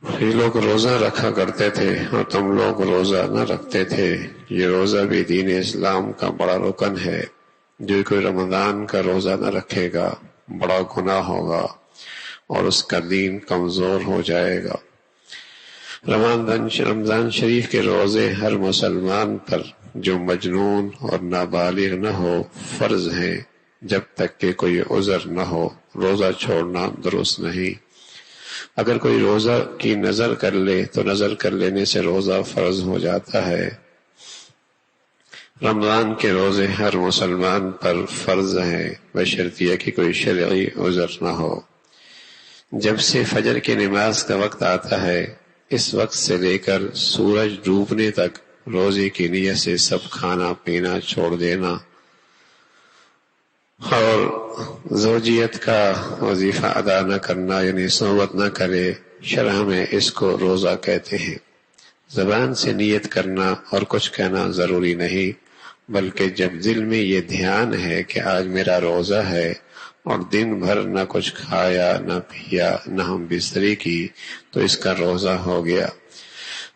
یہ لوگ روزہ رکھا کرتے تھے اور تم لوگ روزہ نہ رکھتے تھے۔ یہ روزہ بھی دین اسلام کا بڑا رکن ہے۔ جو کوئی رمضان کا روزہ نہ رکھے گا بڑا گناہ ہوگا اور اس کا دین کمزور ہو جائے گا۔ رمضان شریف کے روزے ہر مسلمان پر جو مجنون اور نابالغ نہ ہو فرض ہیں، جب تک کہ کوئی عذر نہ ہو روزہ چھوڑنا درست نہیں۔ اگر کوئی روزہ کی نظر کر لے تو نظر کر لینے سے روزہ فرض ہو جاتا ہے۔ رمضان کے روزے ہر مسلمان پر فرض ہیں بشرطیہ کہ کوئی شرعی عذر نہ ہو۔ جب سے فجر کی نماز کا وقت آتا ہے اس وقت سے لے کر سورج ڈوبنے تک روزے کی نیت سے سب کھانا پینا چھوڑ دینا اور زوجیت کا وظیفہ ادا نہ کرنا یعنی صحبت نہ کرے، شرع میں اس کو روزہ کہتے ہیں۔ زبان سے نیت کرنا اور کچھ کہنا ضروری نہیں، بلکہ جب دل میں یہ دھیان ہے کہ آج میرا روزہ ہے اور دن بھر نہ کچھ کھایا نہ پیا نہ ہم بستری کی تو اس کا روزہ ہو گیا۔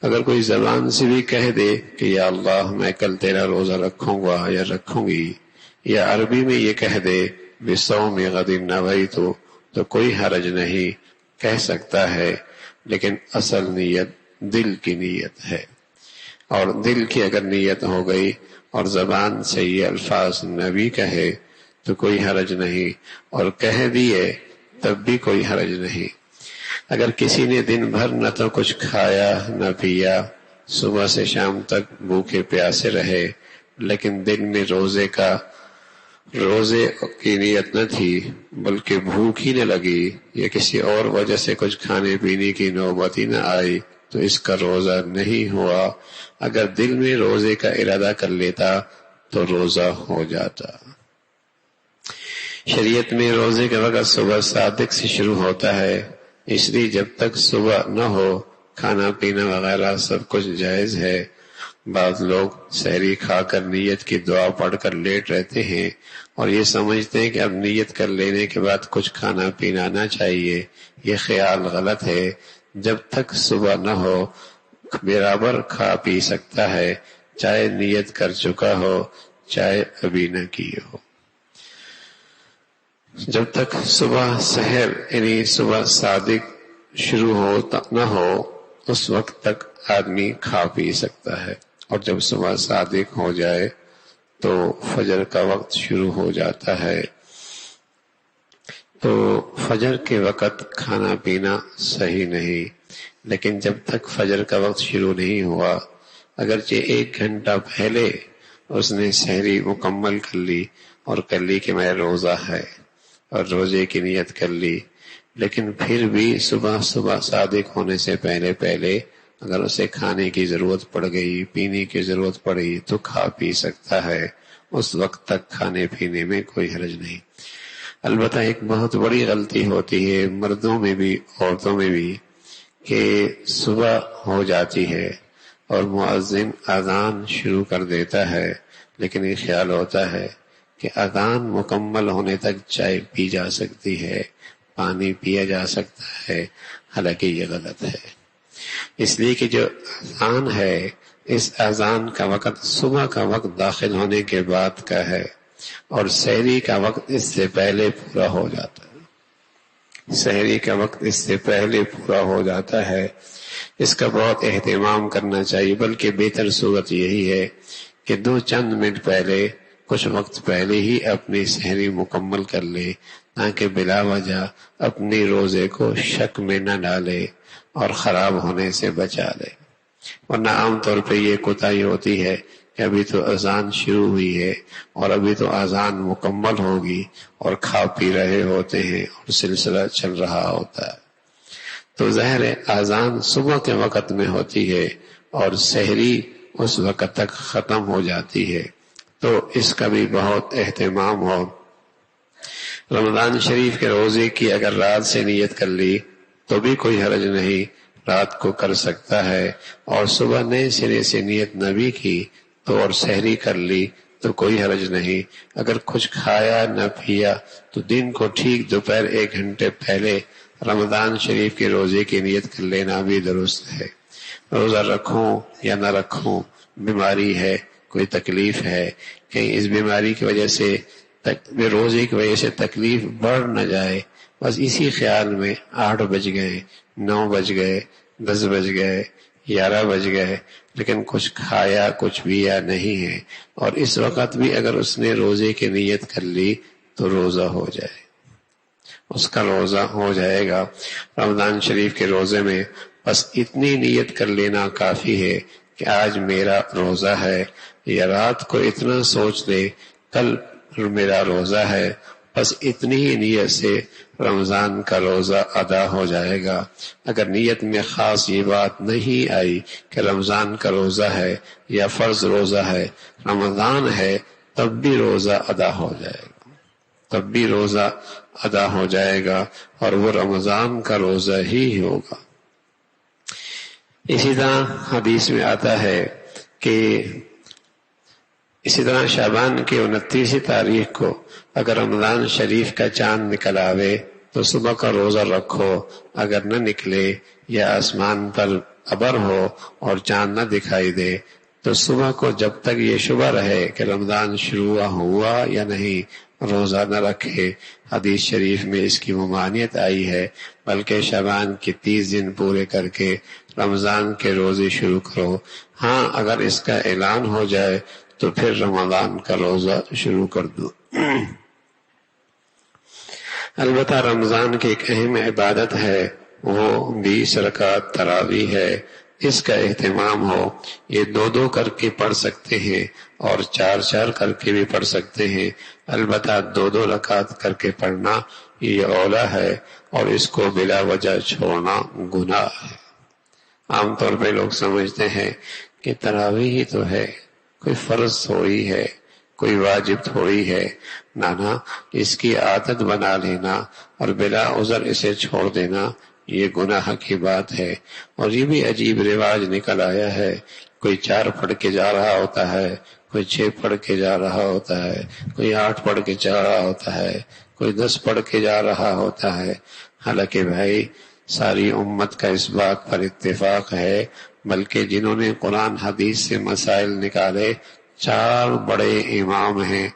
اگر کوئی زبان سے بھی کہہ دے کہ یا اللہ میں کل تیرا روزہ رکھوں گا یا رکھوں گی، یا عربی میں یہ کہہ دے بصوم غد نویت تو کوئی حرج نہیں، کہہ سکتا ہے، لیکن اصل نیت دل کی نیت ہے، اور دل کی اگر نیت ہو گئی اور زبان سے یہ الفاظ نہ بھی کہے تو کوئی حرج نہیں، اور کہہ دیے تب بھی کوئی حرج نہیں۔ اگر کسی نے دن بھر نہ تو کچھ کھایا نہ پیا، صبح سے شام تک بھوکے پیاسے رہے، لیکن دل میں روزے کی نیت نہ تھی بلکہ بھوک ہی نہ لگی یا کسی اور وجہ سے کچھ کھانے پینے کی نوبت ہی نہ آئی تو اس کا روزہ نہیں ہوا۔ اگر دل میں روزے کا ارادہ کر لیتا تو روزہ ہو جاتا۔ شریعت میں روزے کا وقت صبح صادق سے شروع ہوتا ہے، اس لیے جب تک صبح نہ ہو کھانا پینا وغیرہ سب کچھ جائز ہے۔ بعض لوگ سحری کھا کر نیت کی دعا پڑھ کر لیٹ رہتے ہیں اور یہ سمجھتے ہیں کہ اب نیت کر لینے کے بعد کچھ کھانا پینا نہ چاہیے۔ یہ خیال غلط ہے۔ جب تک صبح نہ ہو برابر کھا پی سکتا ہے، چاہے نیت کر چکا ہو چاہے ابھی نہ کی ہو۔ جب تک صبح سحر یعنی صبح صادق شروع نہ ہو اس وقت تک آدمی کھا پی سکتا ہے، اور جب صبح صادق ہو جائے تو فجر کا وقت شروع ہو جاتا ہے۔ تو فجر کے وقت کھانا پینا صحیح نہیں، لیکن جب تک فجر کا وقت شروع نہیں ہوا اگرچہ 1 گھنٹہ پہلے اس نے سحری مکمل کر لی اور کر لی کہ میں روزہ ہے اور روزے کی نیت کر لی، لیکن پھر بھی صبح صادق ہونے سے پہلے اگر اسے کھانے کی ضرورت پڑ گئی پینے کی ضرورت پڑی تو کھا پی سکتا ہے۔ اس وقت تک کھانے پینے میں کوئی حرج نہیں۔ البتہ ایک بہت بڑی غلطی ہوتی ہے مردوں میں بھی عورتوں میں بھی کہ صبح ہو جاتی ہے اور مؤذن اذان شروع کر دیتا ہے، لیکن یہ خیال ہوتا ہے کہ اذان مکمل ہونے تک چائے پی جا سکتی ہے، پانی پیا جا سکتا ہے، حالانکہ یہ غلط ہے۔ اس لیے کہ جو اذان ہے اس اذان کا وقت صبح کا وقت داخل ہونے کے بعد کا ہے اور سحری کا وقت اس سے پہلے پورا ہو جاتا ہے۔ سحری کا وقت اس سے پہلے پورا ہو جاتا ہے، اس کا بہت اہتمام کرنا چاہیے، بلکہ بہتر صورت یہی ہے کہ 2 چند منٹ پہلے کچھ وقت پہلے ہی اپنی سحری مکمل کر لے تاکہ بلا وجہ اپنی روزے کو شک میں نہ ڈالے اور خراب ہونے سے بچا لے۔ ورنہ عام طور پہ یہ کوتاہی ہوتی ہے کہ ابھی تو اذان شروع ہوئی ہے اور ابھی تو اذان مکمل ہوگی اور کھا پی رہے ہوتے ہیں اور سلسلہ چل رہا ہوتا ہے۔ تو ظاہر ہے اذان صبح کے وقت میں ہوتی ہے اور سحری اس وقت تک ختم ہو جاتی ہے، تو اس کا بھی بہت اہتمام ہو۔ رمضان شریف کے روزے کی اگر رات سے نیت کر لی تو بھی کوئی حرج نہیں، رات کو کر سکتا ہے، اور صبح نئے سرے سے نیت نہ بھی کی تو اور سحری کر لی تو کوئی حرج نہیں۔ اگر کچھ کھایا نہ پیا تو دن کو ٹھیک دوپہر 1 گھنٹے پہلے رمضان شریف کے روزے کی نیت کر لینا بھی درست ہے۔ روزہ رکھوں یا نہ رکھوں، بیماری ہے، کوئی تکلیف ہے، کہیں اس بیماری کی وجہ سے روزے کی وجہ سے تکلیف بڑھ نہ جائے، بس اسی خیال میں 8 بج گئے، 9 بج گئے، 10 بج گئے، 11 بج گئے، لیکن کچھ کھایا کچھ پیا نہیں ہے، اور اس وقت بھی اگر اس نے روزے کی نیت کر لی تو روزہ ہو جائے، اس کا روزہ ہو جائے گا رمضان شریف کے روزے میں۔ بس اتنی نیت کر لینا کافی ہے کہ آج میرا روزہ ہے، یا رات کو اتنا سوچ لے کل میرا روزہ ہے، بس اتنی ہی نیت سے رمضان کا روزہ ادا ہو جائے گا۔ اگر نیت میں خاص یہ بات نہیں آئی کہ رمضان کا روزہ ہے یا فرض روزہ ہے، رمضان ہے، تب بھی روزہ ادا ہو جائے گا، تب بھی روزہ ادا ہو جائے گا، اور وہ رمضان کا روزہ ہی ہوگا۔ اسی طرح حدیث میں آتا ہے کہ اسی طرح شعبان کی 29 تاریخ کو اگر رمضان شریف کا چاند نکل آوے تو صبح کا روزہ رکھو، اگر نہ نکلے یا آسمان پر ابر ہو اور چاند نہ دکھائی دے تو صبح کو جب تک یہ شبہ رہے کہ رمضان شروع ہوا یا نہیں، روزہ نہ رکھے۔ حدیث شریف میں اس کی ممانعت آئی ہے، بلکہ شعبان کے 30 دن پورے کر کے رمضان کے روزے شروع کرو۔ ہاں، اگر اس کا اعلان ہو جائے تو پھر رمضان کا روزہ شروع کر دو۔ البتہ رمضان کی ایک اہم عبادت ہے، وہ 20 رکعت تراویح ہے، اس کا اہتمام ہو۔ یہ 2 کر کے پڑھ سکتے ہیں اور 4 کر کے بھی پڑھ سکتے ہیں، البتہ 2 رکعت کر کے پڑھنا یہ اولا ہے، اور اس کو بلا وجہ چھوڑنا گناہ ہے۔ عام طور پہ لوگ سمجھتے ہیں کہ تراویح ہی تو ہے، کوئی فرض تھوڑی ہے، کوئی واجب تھوڑی ہے، نانا، اس کی عادت بنا لینا اور بلا عذر اسے چھوڑ دینا یہ گناہ کی بات ہے۔ اور یہ بھی عجیب رواج نکل آیا ہے، کوئی 4 پڑھ کے جا رہا ہوتا ہے، کوئی 6 پڑھ کے جا رہا ہوتا ہے، کوئی 8 پڑھ کے جا رہا ہوتا ہے، کوئی 10 پڑھ کے جا رہا ہوتا ہے۔ حالانکہ بھائی ساری امت کا اس بات پر اتفاق ہے، بلکہ جنہوں نے قرآن حدیث سے مسائل نکالے 4 بڑے امام ہیں،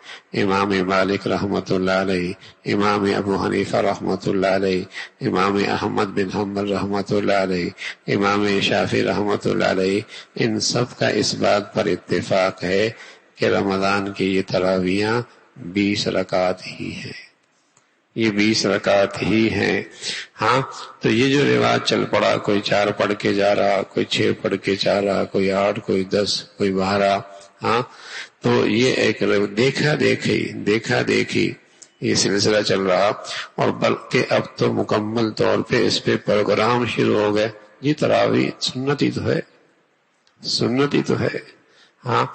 امام مالک رحمۃ اللہ علیہ، امام ابو حنیفہ رحمۃ اللہ علیہ، امام احمد بن حنبل رحمۃ اللہ علیہ، امام شافعی رحمۃ اللہ علیہ، ان سب کا اس بات پر اتفاق ہے کہ رمضان کی یہ تراویحاں 20 رکعت ہی ہیں، یہ 20 رکعت ہی ہیں۔ ہاں، تو یہ جو رواج چل پڑا، کوئی 4 پڑھ کے جا رہا، کوئی 6 پڑھ کے جا رہا، کوئی 8، کوئی 10، کوئی 12، ہاں، تو یہ ایک دیکھا دیکھی یہ سلسلہ چل رہا، اور بلکہ اب تو مکمل طور پہ اس پہ پروگرام شروع ہو گئے۔ یہ تراویح سنت ہی تو ہے، ہاں،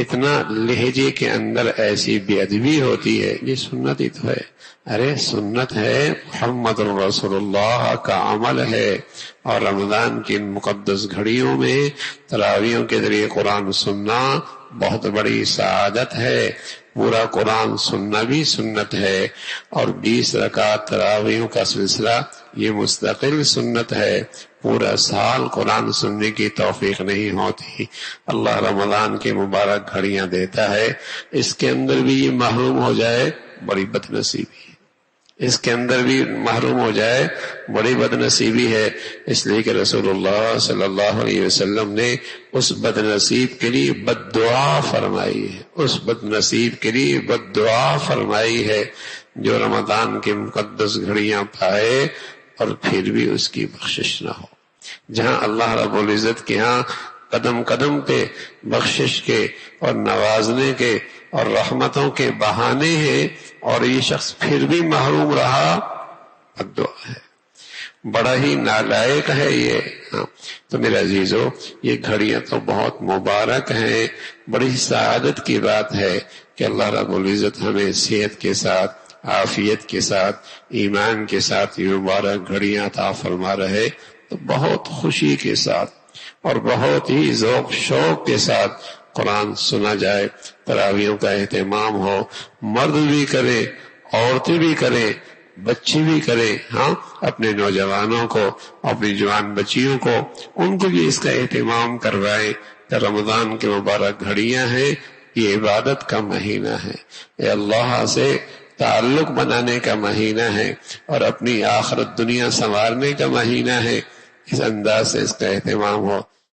اتنا لہجے کے اندر ایسی بے ادبی ہوتی ہے، یہ سنت ہی تو ہے۔ ارے سنت ہے، محمد رسول اللہ کا عمل ہے، اور رمضان کی ان مقدس گھڑیوں میں تراویحوں کے ذریعے قرآن سننا بہت بڑی سعادت ہے۔ پورا قرآن سننا بھی سنت ہے، اور 20 رکعت تراویحوں کا سلسلہ یہ مستقل سنت ہے۔ پورا سال قرآن سننے کی توفیق نہیں ہوتی، اللہ رمضان کی مبارک گھڑیاں دیتا ہے، اس کے اندر بھی یہ محروم ہو جائے بڑی بد نصیبی ہے، اس کے اندر بھی محروم ہو جائے بڑی بد نصیبی ہے۔ اس لیے کہ رسول اللہ صلی اللہ علیہ وسلم نے اس بد نصیب کے لیے بد دعا فرمائی ہے، اس بد نصیب کے لیے بد دعا فرمائی ہے جو رمضان کی مقدس گھڑیاں پائے اور پھر بھی اس کی بخشش نہ ہو۔ جہاں اللہ رب العزت کے ہاں قدم قدم پہ بخشش کے اور نوازنے کے اور رحمتوں کے بہانے ہیں، اور یہ شخص پھر بھی محروم رہا، بد دعا ہے، بڑا ہی نالائق ہے یہ۔ تو میرے عزیزو، یہ گھڑیاں تو بہت مبارک ہیں، بڑی سعادت کی بات ہے کہ اللہ رب العزت ہمیں صحت کے ساتھ، عافیت کے ساتھ، ایمان کے ساتھ یہ مبارک گھڑیاں عطا فرما رہے، تو بہت خوشی کے ساتھ اور بہت ہی ذوق شوق کے ساتھ قرآن سنا جائے، تراویحوں کا اہتمام ہو، مرد بھی کرے، عورتیں بھی کریں، بچے بھی کریں، ہاں اپنے نوجوانوں کو، اپنی جوان بچیوں کو، ان کو بھی اس کا اہتمام کروائیں کہ رمضان کی مبارک گھڑیاں ہیں، یہ عبادت کا مہینہ ہے، یہ اللہ سے تعلق بنانے کا مہینہ ہے اور اپنی آخرت دنیا سنوارنے کا مہینہ ہے۔ اس انداز سے اس کا اہتمام ہو۔